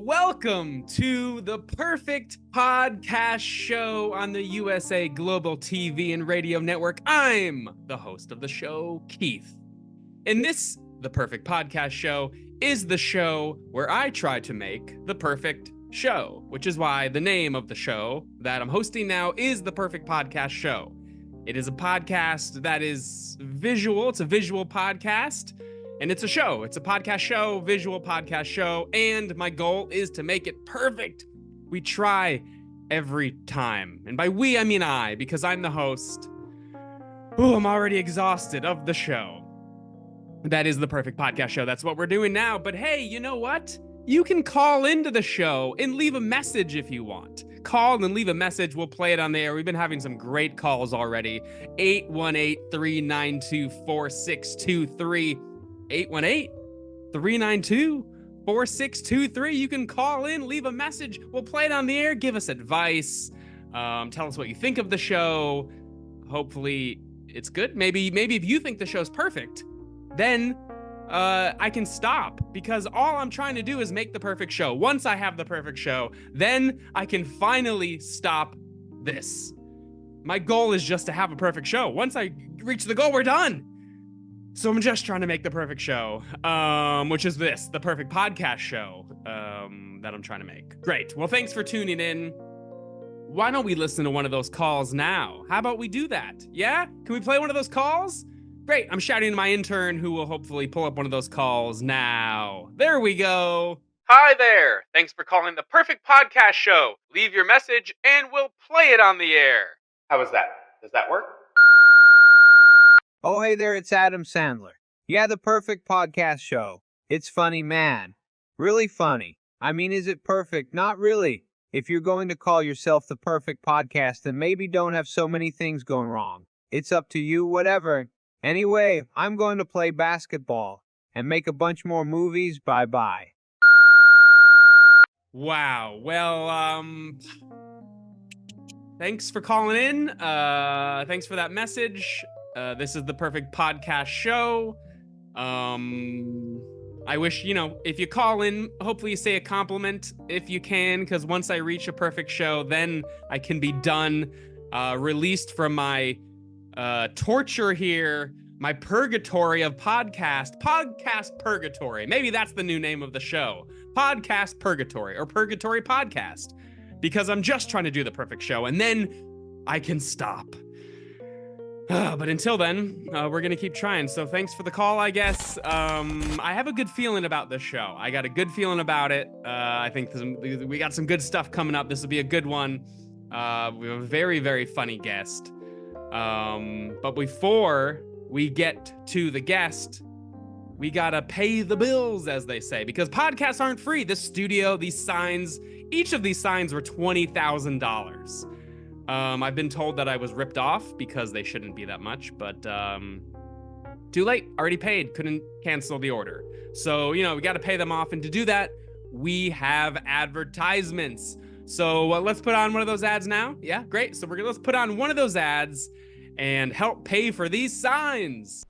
Welcome to the perfect podcast show on the USA Global TV and Radio Network. I'm the host of the show, Keith. And this, the perfect podcast show, is the show where I try to make the perfect show, which is why the name of the show that I'm hosting now is the perfect podcast show. It is a podcast that is visual. It's a visual podcast. And it's a show. It's a podcast show, visual podcast show, and my goal is to make it perfect. We try every time. And by we, I mean I, because I'm the host. Oh, I'm already exhausted of the show. That is the perfect podcast show. That's what we're doing now. But hey, you know what? You can call into the show and leave a message if you want. Call and leave a message. We'll play it on the air. We've been having some great calls already. 818-392-4623. 818-392-4623. You can call in, leave a message. We'll play it on the air. Give us advice. Tell us what you think of the show. Hopefully it's good. Maybe if you think the show's perfect, then I can stop, because all I'm trying to do is make the perfect show. Once I have the perfect show, then I can finally stop this. My goal is just to have a perfect show. Once I reach the goal, we're done. So I'm just trying to make the perfect show, which is this, the perfect podcast show that I'm trying to make. Great. Well, thanks for tuning in. Why don't we listen to one of those calls now? How about we do that? Yeah? Can we play one of those calls? Great. I'm shouting to my intern, who will hopefully pull up one of those calls now. There we go. Hi there. Thanks for calling the perfect podcast show. Leave your message and we'll play it on the air. How was that? Does that work? Oh, hey there, it's Adam Sandler. Yeah, the perfect podcast show. It's funny, man. Really funny. I mean, is it perfect? Not really. If you're going to call yourself the perfect podcast, then maybe don't have so many things going wrong. It's up to you, whatever. Anyway, I'm going to play basketball and make a bunch more movies. Bye-bye. Wow. Well, thanks for calling in. Thanks for that message. This is the perfect podcast show. I wish, if you call in, hopefully you say a compliment if you can, because once I reach a perfect show, then I can be done, released from my torture here, my purgatory of podcast purgatory. Maybe that's the new name of the show, podcast purgatory, or purgatory podcast, because I'm just trying to do the perfect show, and then I can stop. But until then, we're going to keep trying. So thanks for the call, I guess. I have a good feeling about this show. I got a good feeling about it. I think we got some good stuff coming up. This will be a good one. We have a very, very funny guest. But before we get to the guest, we got to pay the bills, as they say, because podcasts aren't free. This studio, these signs, each of these signs were $20,000. I've been told that I was ripped off because they shouldn't be that much, but too late, already paid, couldn't cancel the order. So, we got to pay them off. And to do that, we have advertisements. So let's put on one of those ads now. Yeah, great. So let's put on one of those ads and help pay for these signs.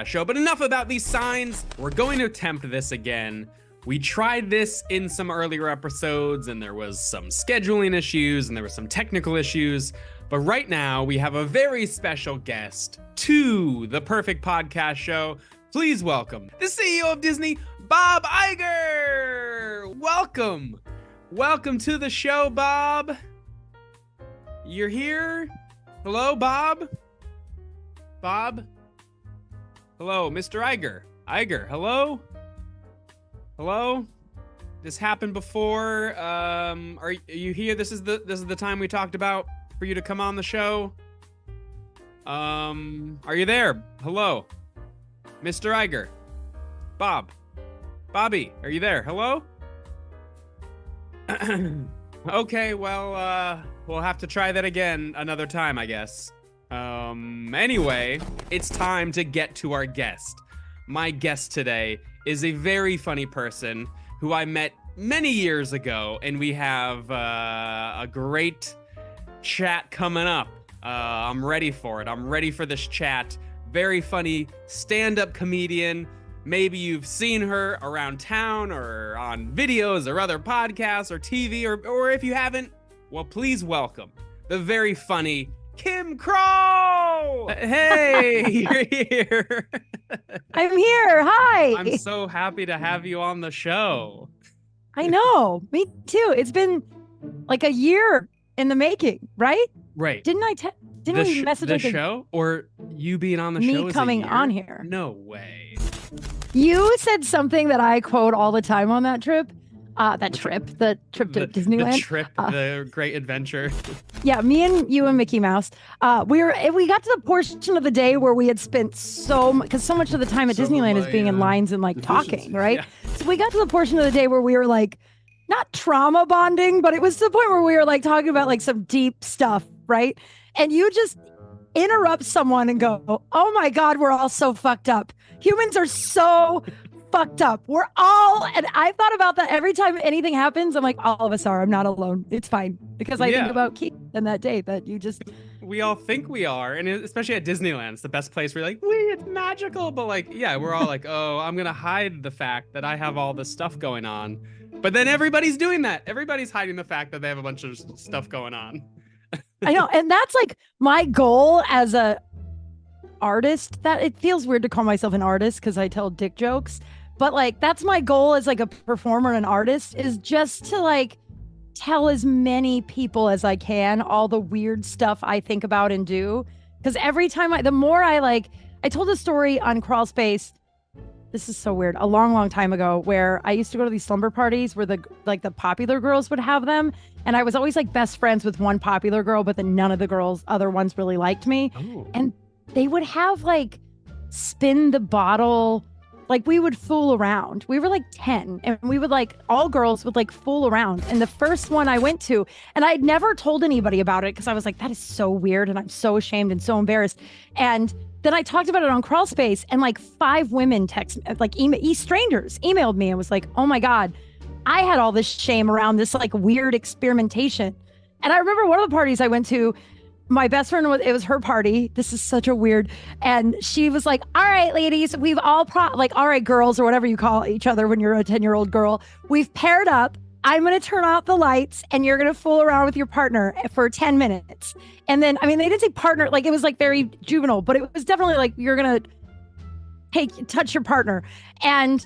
podcast show. But enough about these signs. We're going to attempt this again. We tried this in some earlier episodes, and there was some scheduling issues, and there were some technical issues. But right now, we have a very special guest to the Perfect Podcast Show. Please welcome the CEO of Disney, Bob Iger. Welcome. Welcome to the show, Bob. You're here? Hello, Bob? Bob? Hello, Mr. Iger. Iger, hello? Hello? This happened before. Are you here? This is the time we talked about for you to come on the show. Are you there? Hello? Mr. Iger. Bob. Bobby, are you there? Hello? Okay, well, we'll have to try that again another time, I guess. Anyway, it's time to get to our guest. My guest today is a very funny person who I met many years ago, and we have a great chat coming up. I'm ready for it. I'm ready for this chat. Very funny stand-up comedian. Maybe you've seen her around town or on videos or other podcasts or TV, or if you haven't, well, please welcome the very funny Kym Kral. Hey, you're here. I'm here. Hi. I'm so happy to have you on the show. I know. Me too. It's been like a year in the making, right? Right. Didn't we message the like show or you being on the me show? coming on here? No way. You said something that I quote all the time on that trip. The trip to Disneyland. The trip, the great adventure. Yeah, me and you and Mickey Mouse. We got to the portion of the day where we had spent because so much of the time at Disneyland is being in lines and like talking, right? Yeah. So we got to the portion of the day where we were like, not trauma bonding, but it was to the point where we were like talking about like some deep stuff, right? And you just interrupt someone and go, "Oh my God, we're all so fucked up. Humans are so fucked up. We're all," and I thought about that every time anything happens. I'm like, all of us are. I'm not alone. It's fine. Because I think about Keith and that day that you just. We all think we are. And especially at Disneyland, it's the best place where you're like, it's magical. But like, yeah, we're all like, oh, I'm going to hide the fact that I have all this stuff going on. But then everybody's doing that. Everybody's hiding the fact that they have a bunch of stuff going on. I know. And that's like my goal as a artist. That it feels weird to call myself an artist because I tell dick jokes. But like, that's my goal as like a performer and an artist, is just to like tell as many people as I can all the weird stuff I think about and do. Because every time I told a story on Crawl Space. This is so weird. A long, long time ago, where I used to go to these slumber parties where the popular girls would have them. And I was always like best friends with one popular girl, but then none of the other ones really liked me. Oh. And they would have like spin the bottle. Like we would fool around. We were like 10 and we would like, all girls would like fool around. And the first one I went to, and I'd never told anybody about it because I was like, that is so weird. And I'm so ashamed and so embarrassed. And then I talked about it on Crawl Space, and like 5 women strangers emailed me and was like, oh my God, I had all this shame around this like weird experimentation. And I remember one of the parties I went to, my best friend it was her party. This is such a weird. And she was like, all right, ladies, we've all all right, girls, or whatever you call each other when you're a 10-year-old girl, we've paired up. I'm going to turn off the lights and you're going to fool around with your partner for 10 minutes. And then, I mean, they didn't say partner, like it was like very juvenile, but it was definitely like, you're going to touch your partner. And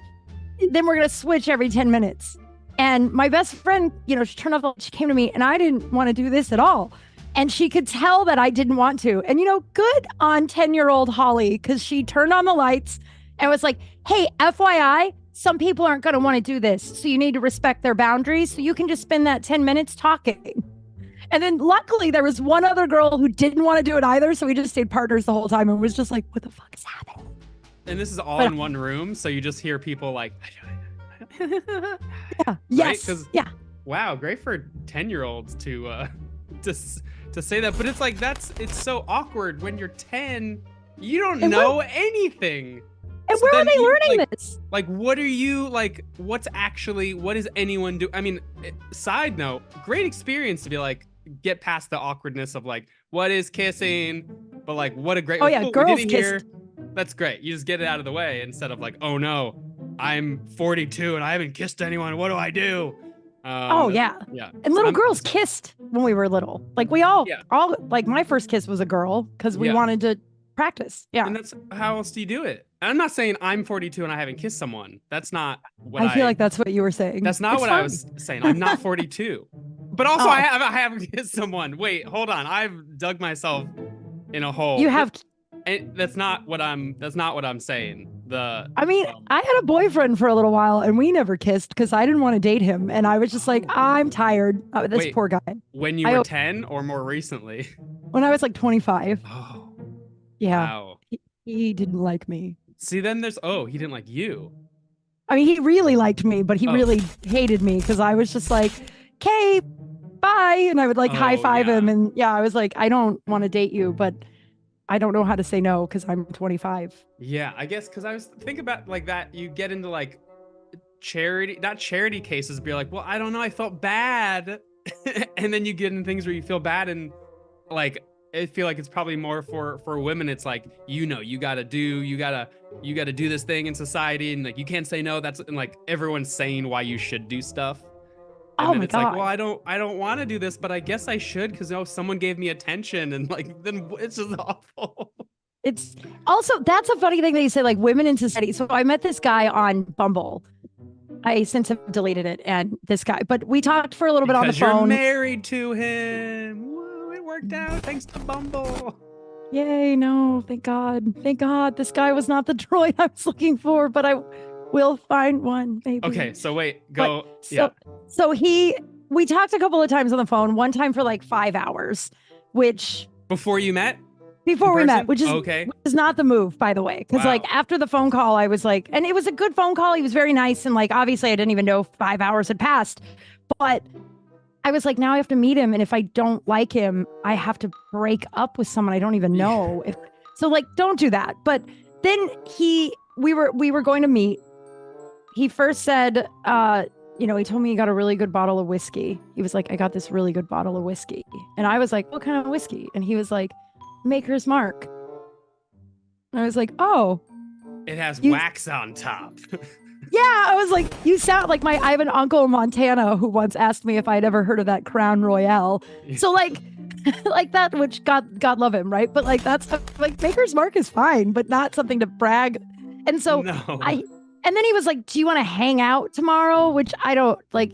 then we're going to switch every 10 minutes. And my best friend, she turned off she came to me and I didn't want to do this at all. And she could tell that I didn't want to. And, good on 10-year-old Holly, because she turned on the lights and was like, hey, FYI, some people aren't going to want to do this. So you need to respect their boundaries. So you can just spend that 10 minutes talking. And then luckily there was one other girl who didn't want to do it either. So we just stayed partners the whole time and was just like, what the fuck is happening? And this is all in one room. So you just hear people like, yeah. Yes. Right? Yeah. Wow. Great for 10-year-olds to say that. But it's like, it's so awkward when you're 10, you don't know anything. And where are they learning this? Like, what is anyone do? I mean, side note, great experience to be like, get past the awkwardness of like, what is kissing? But like, what a great, girls kissed. that's great. You just get it out of the way instead of like, oh no, I'm 42 and I haven't kissed anyone. What do I do? Oh yeah. Yeah. And little girls kissed when we were little. Like we all like my first kiss was a girl because we wanted to practice. Yeah. And that's how else do you do it? And I'm not saying I'm 42 and I haven't kissed someone. That's not what I feel like that's what you were saying. That's not what I was saying. I'm not 42. But also I haven't kissed someone. Wait, hold on. I've dug myself in a hole. You have And that's not what I'm saying. I mean, I had a boyfriend for a little while and we never kissed because I didn't want to date him. And I was just like, I'm tired. This poor guy. When you were 10 or more recently? When I was like 25. Oh. Yeah. Wow. He didn't like me. See, then there's, he didn't like you. I mean, he really liked me, but he really hated me because I was just like, okay, bye. And I would like high five him. And I was like, I don't want to date you, but I don't know how to say no because I'm 25. Yeah, I guess because I was thinking about like that. You get into like not charity cases, but you're like, well, I don't know. I felt bad. And then you get in things where you feel bad. And like, I feel like it's probably more for women. It's like, you gotta do this thing in society. And like, you can't say no. And like everyone's saying why you should do stuff. And then it's like, well, I don't want to do this, but I guess I should because someone gave me attention, and like then it's just awful. It's also that's a funny thing that you say, like women in society. So I met this guy on Bumble. I since have deleted it, and this guy, but we talked for a little bit on the phone. You're married to him. Woo, it worked out thanks to Bumble. Yay! No, thank God. Thank God. This guy was not the droid I was looking for, but I will find one, maybe. Okay, so wait, go. So we talked a couple of times on the phone, one time for like 5 hours, which before you met? Before we met, which is not the move, by the way. Because like after the phone call, I was like, and it was a good phone call. He was very nice. And like, obviously I didn't even know 5 hours had passed, but I was like, now I have to meet him. And if I don't like him, I have to break up with someone I don't even know. So like, don't do that. But then we were going to meet. He first said, he told me he got a really good bottle of whiskey. He was like, I got this really good bottle of whiskey. And I was like, what kind of whiskey? And he was like, Maker's Mark. And I was like, oh. It has wax on top. Yeah, I was like, you sound like I have an uncle in Montana who once asked me if I'd ever heard of that Crown Royale. So like that, which God love him, right? But like that's like Maker's Mark is fine, but not something to brag. And so and then he was like, do you want to hang out tomorrow? Which I don't like,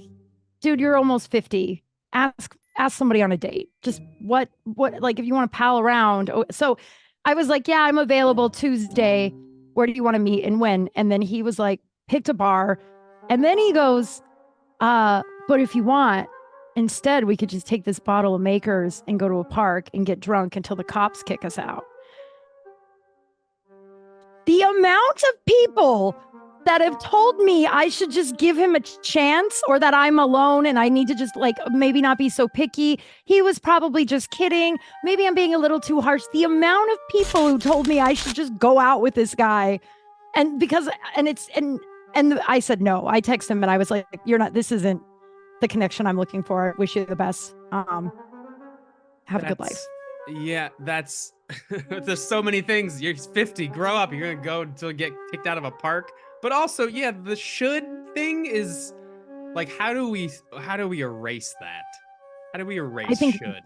dude, you're almost 50. Ask somebody on a date. Just what, like, if you want to pal around. So I was like, yeah, I'm available Tuesday. Where do you want to meet and when? And then he was like, picked a bar. And then he goes, but if you want, instead, we could just take this bottle of Makers and go to a park and get drunk until the cops kick us out. The amount of people that have told me I should just give him a chance, or that I'm alone and I need to just like maybe not be so picky. He was probably just kidding. Maybe I'm being a little too harsh. The amount of people who told me I should just go out with this guy, and I said no. I texted him and I was like, this isn't the connection I'm looking for. I wish you the best. Have a good life. Yeah, that's there's so many things. You're 50, grow up. You're gonna go until you get kicked out of a park. But also, yeah, the should thing is like, how do we erase that? How do we erase I think should?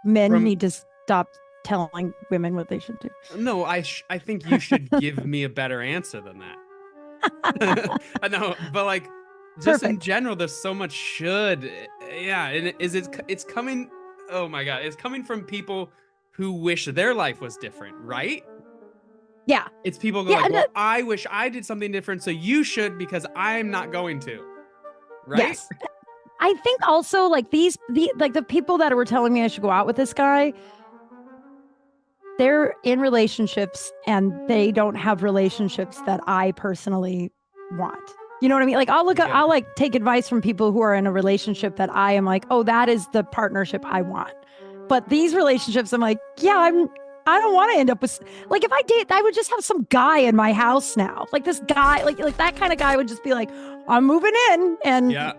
Men need to stop telling women what they should do. No, I think you should give me a better answer than that. No, but like just in general, there's so much should. Yeah, and it's coming. Oh my God, it's coming from people who wish their life was different, right? Yeah. It's people go like, well, I wish I did something different, so you should because I'm not going to. Right? Yes. I think also like the people that were telling me I should go out with this guy, they're in relationships and they don't have relationships that I personally want. You know what I mean? Like I'll like take advice from people who are in a relationship that I am like, oh, that is the partnership I want. But these relationships, I'm like, yeah, I don't want to end up with, like, if I date, I would just have some guy in my house now. Like this guy, like that kind of guy would just be like, I'm moving in. And yeah,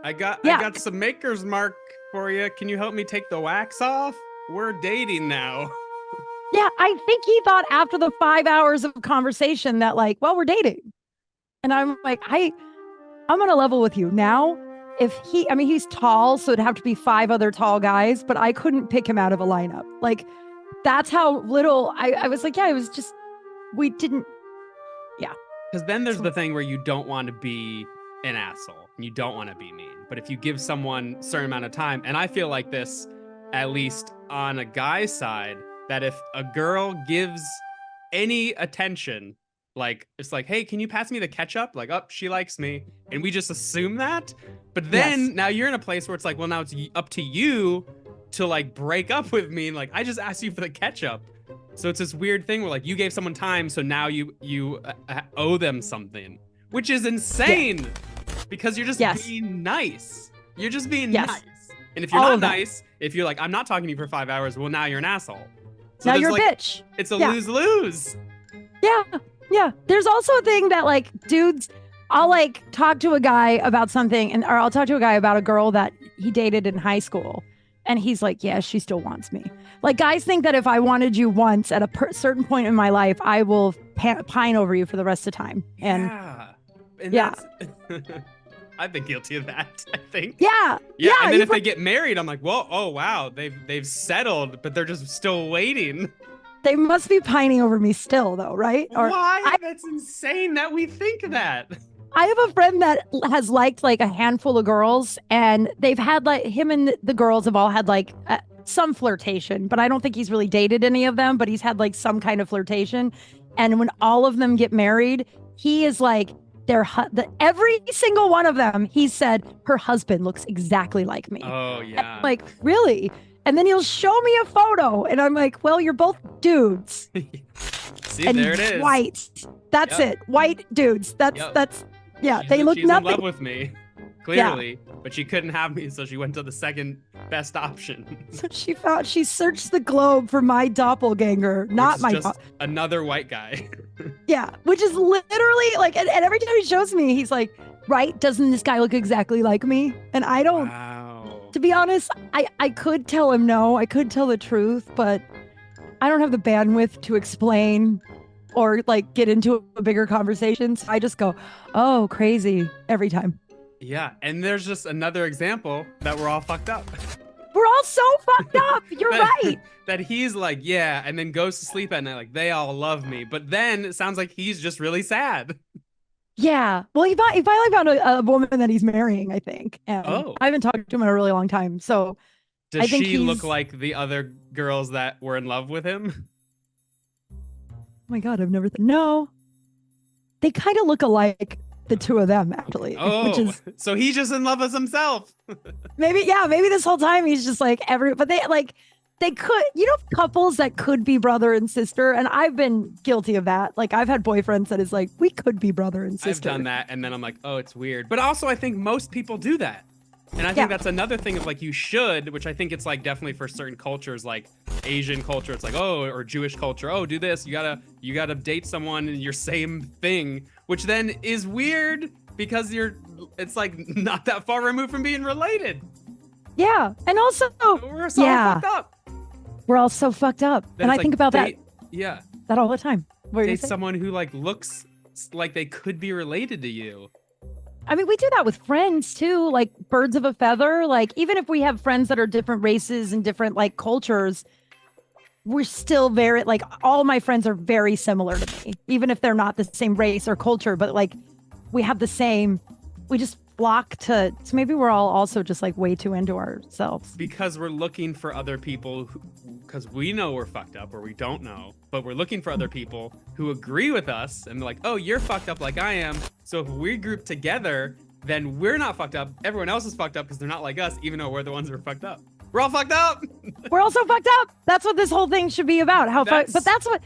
I got some Maker's Mark for you. Can you help me take the wax off? We're dating now. Yeah, I think he thought after the 5 hours of conversation that like, well, we're dating. And I'm like, I'm on a level with you now. I mean, he's tall, so it'd have to be 5 other tall guys, but I couldn't pick him out of a lineup. Like, that's how little I was like, yeah, it was just, we didn't, yeah. Because then there's the thing where you don't want to be an asshole and you don't want to be mean. But if you give someone a certain amount of time, and I feel like this, at least on a guy's side, that if a girl gives any attention, like, it's like, hey, can you pass me the ketchup? Like, oh, she likes me. And we just assume that. But then now you're in a place where it's like, well, now it's up to you to like break up with me. And like, I just asked you for the ketchup. So it's this weird thing where like you gave someone time. So now you owe them something, which is insane because you're just being nice. You're just being nice. And if you're not nice, if you're like, I'm not talking to you for 5 hours, well, now you're an asshole. So now you're like, a bitch. It's a lose-lose. Yeah. Yeah. There's also a thing that like dudes, I'll like talk to a guy about something or I'll talk to a guy about a girl that he dated in high school. And he's like, yeah, she still wants me. Like guys think that if I wanted you once at a certain point in my life, I will pine over you for the rest of time. And I've been guilty of that, I think. Yeah. And then if they get married, I'm like, whoa, oh wow, they've settled, but they're just still waiting. They must be pining over me still, though, right? Why? That's insane that we think that. I have a friend that has liked like a handful of girls, and they've had like him and the girls have all had like some flirtation, but I don't think he's really dated any of them, but he's had like some kind of flirtation. And when all of them get married, he is like, every single one of them, he said, her husband looks exactly like me. Oh, yeah. And like, really? And then he'll show me a photo, and I'm like, well, you're both dudes. See, and there it is. White. That's it. White dudes. That's they look she's nothing. in love with me, clearly, but she couldn't have me, so she went to the second best option. So she searched the globe for my doppelganger, not my another white guy. Yeah, which is literally like, and every time he shows me, he's like, right, doesn't this guy look exactly like me? And I don't. Wow. To be honest, I could tell him no, I could tell the truth, but I don't have the bandwidth to explain or like get into a bigger conversation. So I just go, oh, crazy every time. Yeah. And there's just another example that we're all fucked up. We're all so fucked up. You're right. That he's like, yeah, and then goes to sleep at night like, they all love me. But then it sounds like he's just really sad. Yeah. Well, he finally found a woman that he's marrying, I think. And I haven't talked to him in a really long time. So does she look like the other girls that were in love with him? Oh my God, I've never no. They kind of look alike, the two of them, actually. Oh, so he's just in love with himself. Maybe this whole time he's just like but they could, couples that could be brother and sister. And I've been guilty of that. Like I've had boyfriends that is like, we could be brother and sister. I've done that. And then I'm like, oh, it's weird. But also I think most people do that. And I think that's another thing of like, you should, which I think it's like definitely for certain cultures, like Asian culture. It's like, oh, or Jewish culture. Oh, do this. You gotta date someone in your same thing, which then is weird because it's like not that far removed from being related. Yeah. And also, we're so fucked up. We're all so fucked up. And I think about that all the time. Date someone who like looks like they could be related to you. I mean, we do that with friends too, like birds of a feather. Like even if we have friends that are different races and different like cultures, we're still very like all my friends are very similar to me, even if they're not the same race or culture, but like we have the same, we just flock to, so maybe we're all also just like way too into ourselves. Because we're looking for other people because we know we're fucked up or we don't know, but we're looking for other people who agree with us and they're like, oh, you're fucked up like I am. So if we group together, then we're not fucked up. Everyone else is fucked up because they're not like us, even though we're the ones who are fucked up. We're all fucked up. We're all so fucked up. That's what this whole thing should be about. But that's what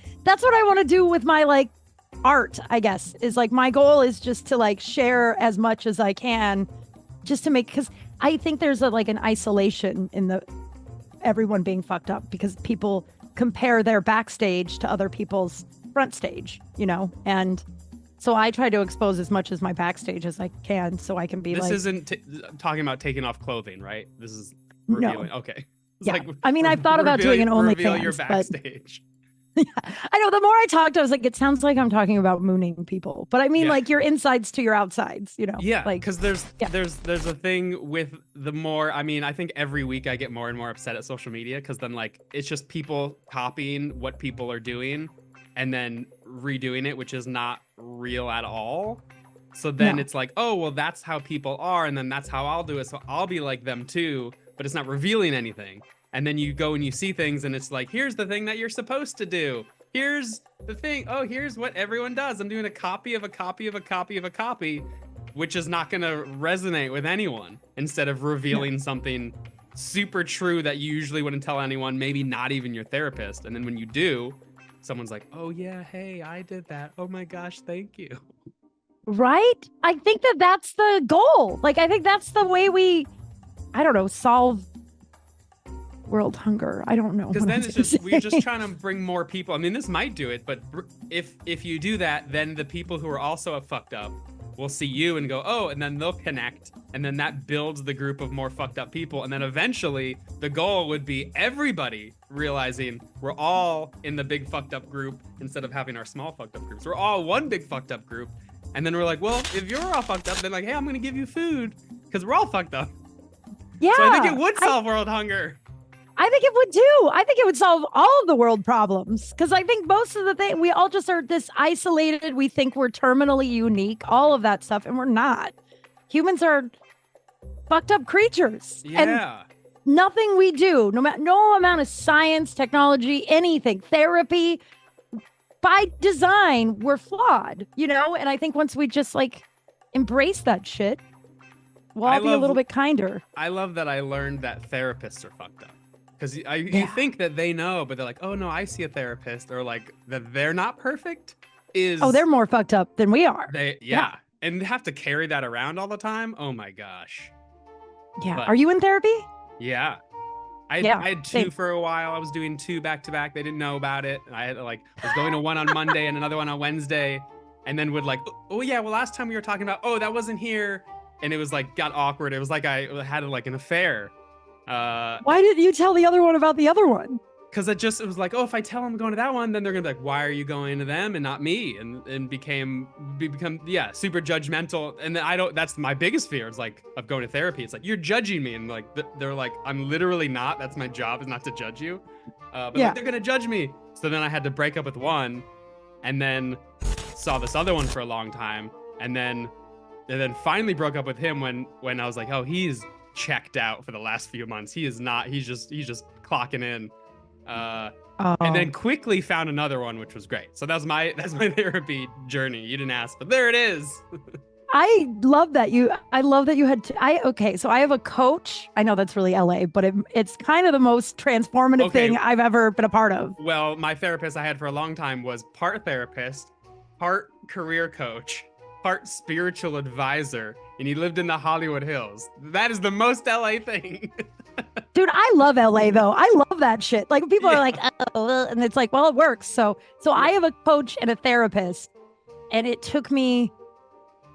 I want to do with my like art, I guess, is like my goal is just to like share as much as I can just to make, because I think there's like an isolation in everyone being fucked up because people compare their backstage to other people's front stage, and so I try to expose as much as my backstage as I can so I can be this like. This isn't talking about taking off clothing, right? This is revealing. No. Okay. It's I mean, I've thought about doing an OnlyFans. Reveal your backstage. I know. The more I talked, I was like, it sounds like I'm talking about mooning people, but I mean, like your insides to your outsides, you know? Yeah, like because there's a thing with the more. I mean, I think every week I get more and more upset at social media because then like it's just people copying what people are doing and then redoing it, which is not real at all. So then it's like, oh well, that's how people are, and then that's how I'll do it. So I'll be like them too, but it's not revealing anything. And then you go and you see things and it's like, here's the thing that you're supposed to do. Here's the thing. Oh, here's what everyone does. I'm doing a copy of a copy of a copy of a copy, which is not going to resonate with anyone, instead of revealing something super true that you usually wouldn't tell anyone, maybe not even your therapist. And then when you do, someone's like, oh yeah, hey, I did that. Oh my gosh, thank you. Right? I think that that's the goal. Like, I think that's the way we, I don't know, solve world hunger. I don't know. Because then it's just, we're just trying to bring more people. I mean, this might do it, but if you do that, then the people who are also fucked up will see you and go, oh, and then they'll connect. And then that builds the group of more fucked up people. And then eventually the goal would be everybody realizing we're all in the big fucked up group instead of having our small fucked up groups. We're all one big fucked up group. And then we're like, well, if you're all fucked up, then like, hey, I'm going to give you food because we're all fucked up. Yeah. So I think it would solve world hunger. I think it would too. I think it would solve all of the world problems, because I think most of the thing, we all just are this isolated. We think we're terminally unique, all of that stuff, and we're not. Humans are fucked up creatures. Yeah. And nothing we do, no amount of science, technology, anything, therapy, by design, we're flawed, you know? And I think once we just like embrace that shit, we'll all be a little bit kinder. I love that I learned that therapists are fucked up. Because you think that they know, but they're like, oh no, I see a therapist, or like that they're not perfect. Oh, they're more fucked up than we are. Yeah. And have to carry that around all the time. Oh my gosh. Yeah. But, are you in therapy? Yeah. I had two for a while. I was doing two back to back. They didn't know about it. I had was going to one on Monday and another one on Wednesday, and then would like, oh yeah, well last time we were talking about, oh that wasn't here, and it was like got awkward. It was like I had like an affair. Why didn't you tell the other one about the other one? Because it was like, oh, if I tell them I'm going to that one, then they're gonna be like, why are you going to them and not me? And become super judgmental. And then that's my biggest fear, is like of going to therapy. It's like, you're judging me, and like they're like, I'm literally not. That's my job, is not to judge you. But like, they're gonna judge me. So then I had to break up with one, and then saw this other one for a long time, and then finally broke up with him when I was like, oh, he's checked out for the last few months. He is not. He's just clocking in. And then quickly found another one, which was great. So that's my therapy journey. You didn't ask, but there it is. I love that you had so I have a coach. I know that's really LA, but it's kind of the most transformative thing I've ever been a part of. Well, my therapist I had for a long time was part therapist, part career coach, part spiritual advisor, and he lived in the Hollywood Hills. That is the most LA thing. Dude, I love LA though. I love that shit. Like people are like, oh, and it's like, well, it works. So I have a coach and a therapist, and it took me,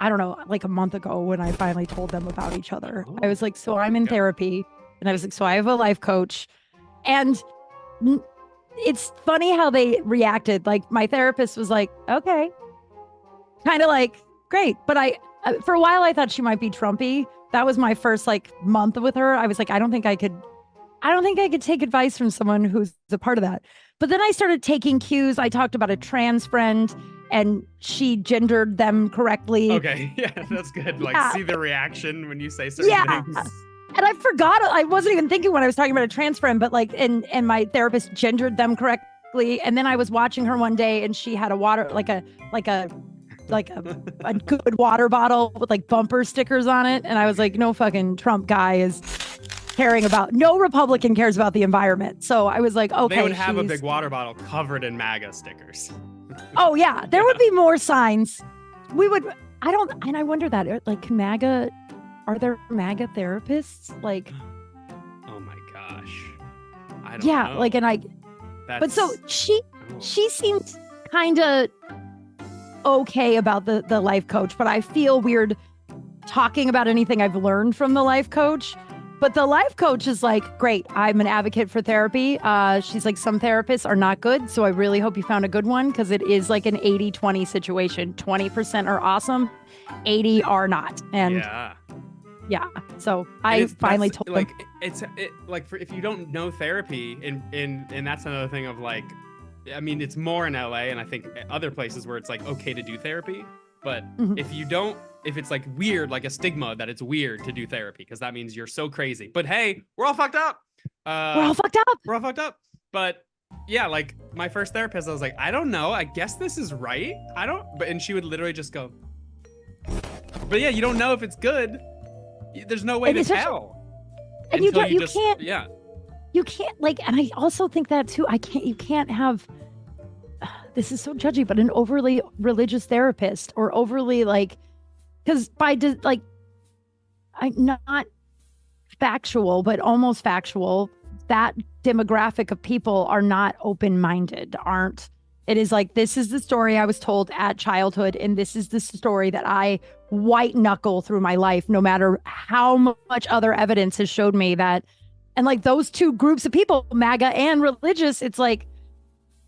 I don't know, like a month ago when I finally told them about each other. I was like, so I'm in therapy, and I was like, so I have a life coach, and it's funny how they reacted. Like my therapist was like, okay, kind of like, great. But for a while I thought she might be Trumpy. That was my first like month with her. I was like, I don't think I could take advice from someone who's a part of that. But then I started taking cues. I talked about a trans friend, and she gendered them correctly. Okay, yeah, that's good. Like, see the reaction when you say certain things. And I forgot. I wasn't even thinking when I was talking about a trans friend, but like, and my therapist gendered them correctly. And then I was watching her one day, and she had a water, like a good water bottle with like bumper stickers on it. And I was like, no fucking Trump guy is caring about, no Republican cares about the environment. So I was like, okay. They would have a big water bottle covered in MAGA stickers. Oh yeah. There would be more signs. And I wonder that, like, are there MAGA therapists? Like, oh my gosh. I don't know. Like, but so she seemed kind of okay about the life coach, but I feel weird talking about anything I've learned from the life coach. But the life coach is like, great, I'm an advocate for therapy. She's like, some therapists are not good. So I really hope you found a good one because it is like an 80-20 situation. 20% are awesome, 80 are not. And yeah. So I finally told like them. If you don't know therapy and that's another thing of like, I mean, it's more in LA and I think other places where it's like okay to do therapy. But if it's like weird, like a stigma that it's weird to do therapy because that means you're so crazy. But hey, we're all fucked up. We're all fucked up. But yeah, like my first therapist, I was like, I don't know. I guess this is right. And she would literally just go, but yeah, you don't know if it's good. There's no way to tell. And you can't. You can't like, and I also think that too. You can't have, this is so judgy, but an overly religious therapist or overly like, because I'm not factual, but almost factual, that demographic of people are not open-minded, it is like, this is the story I was told at childhood, and this is the story that I white knuckle through my life, no matter how much other evidence has showed me that. And like those two groups of people, MAGA and religious, it's like,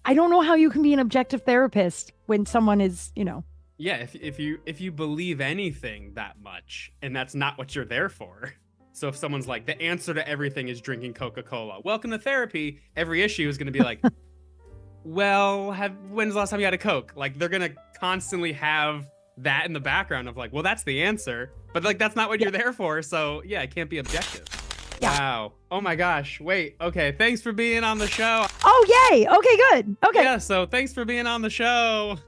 I don't know how you can be an objective therapist when someone is, Yeah, if you believe anything that much, and that's not what you're there for. So if someone's like, the answer to everything is drinking Coca-Cola, welcome to therapy, every issue is going to be like, well, when's the last time you had a Coke? Like they're going to constantly have that in the background of like, well, that's the answer, but like that's not what you're there for. So yeah, it can't be objective. Yeah. Wow. Oh my gosh. Wait. Okay. Thanks for being on the show. Oh, yay. Okay, good. Okay. Yeah. So thanks for being on the show.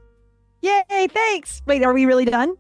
Yay. Thanks. Wait, are we really done?